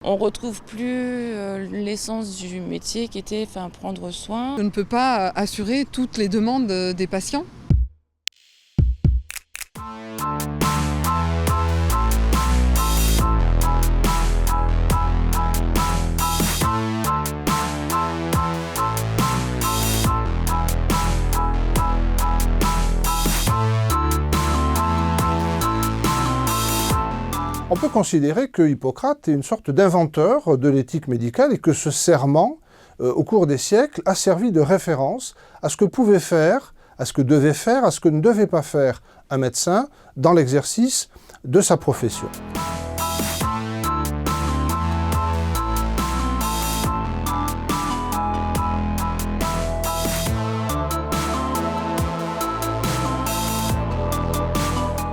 On ne retrouve plus l'essence du métier qui était prendre soin. Je ne peux pas assurer toutes les demandes des patients. On peut considérer que Hippocrate est une sorte d'inventeur de l'éthique médicale et que ce serment, au cours des siècles, a servi de référence à ce que pouvait faire, à ce que devait faire, à ce que ne devait pas faire un médecin dans l'exercice de sa profession.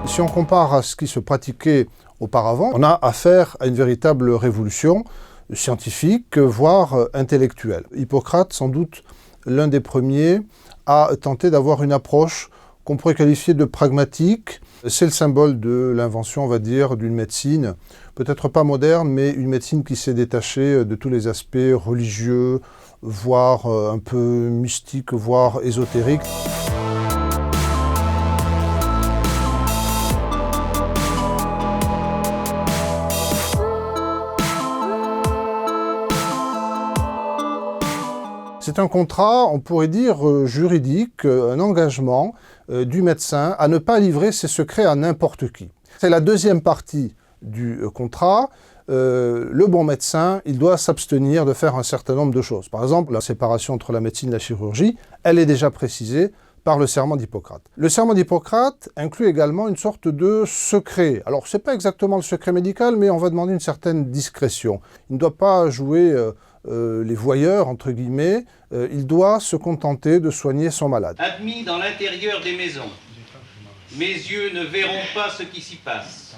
Si on compare à ce qui se pratiquait auparavant, on a affaire à une véritable révolution scientifique, voire intellectuelle. Hippocrate, sans doute l'un des premiers, a tenté d'avoir une approche qu'on pourrait qualifier de pragmatique. C'est le symbole de l'invention, on va dire, d'une médecine, peut-être pas moderne, mais une médecine qui s'est détachée de tous les aspects religieux, voire un peu mystiques, voire ésotériques. C'est un contrat, on pourrait dire, juridique, un engagement du médecin à ne pas livrer ses secrets à n'importe qui. C'est la deuxième partie du contrat. Le bon médecin, il doit s'abstenir de faire un certain nombre de choses. Par exemple, la séparation entre la médecine et la chirurgie, elle est déjà précisée par le serment d'Hippocrate. Le serment d'Hippocrate inclut également une sorte de secret. Alors, ce n'est pas exactement le secret médical, mais on va demander une certaine discrétion. Il ne doit pas jouer les voyeurs, entre guillemets, il doit se contenter de soigner son malade. Admis dans l'intérieur des maisons, mes yeux ne verront pas ce qui s'y passe.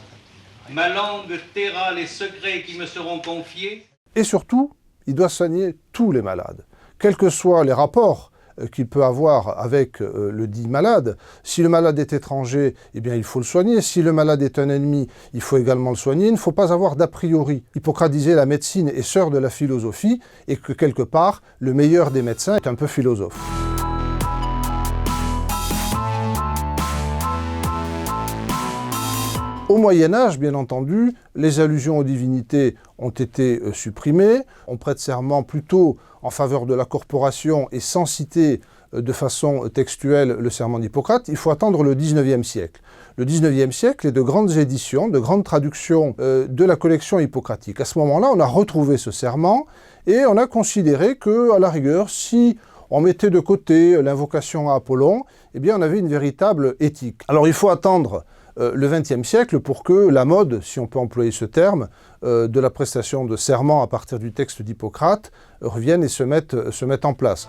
Ma langue taira les secrets qui me seront confiés. Et surtout, il doit soigner tous les malades, quels que soient les rapports qu'il peut avoir avec le dit malade. Si le malade est étranger, eh bien il faut le soigner. Si le malade est un ennemi, il faut également le soigner. Il ne faut pas avoir d'a priori. Hippocrate disait la médecine est sœur de la philosophie et que quelque part, le meilleur des médecins est un peu philosophe. Au Moyen-Âge, bien entendu, les allusions aux divinités ont été supprimées. On prête serment plutôt en faveur de la corporation et sans citer de façon textuelle le serment d'Hippocrate. Il faut attendre le XIXe siècle. Le XIXe siècle est de grandes éditions, de grandes traductions de la collection hippocratique. À ce moment-là, on a retrouvé ce serment et on a considéré que, à la rigueur, si on mettait de côté l'invocation à Apollon, eh bien on avait une véritable éthique. Alors il faut attendre le XXe siècle pour que la mode, si on peut employer ce terme, de la prestation de serment à partir du texte d'Hippocrate revienne et se mette en place.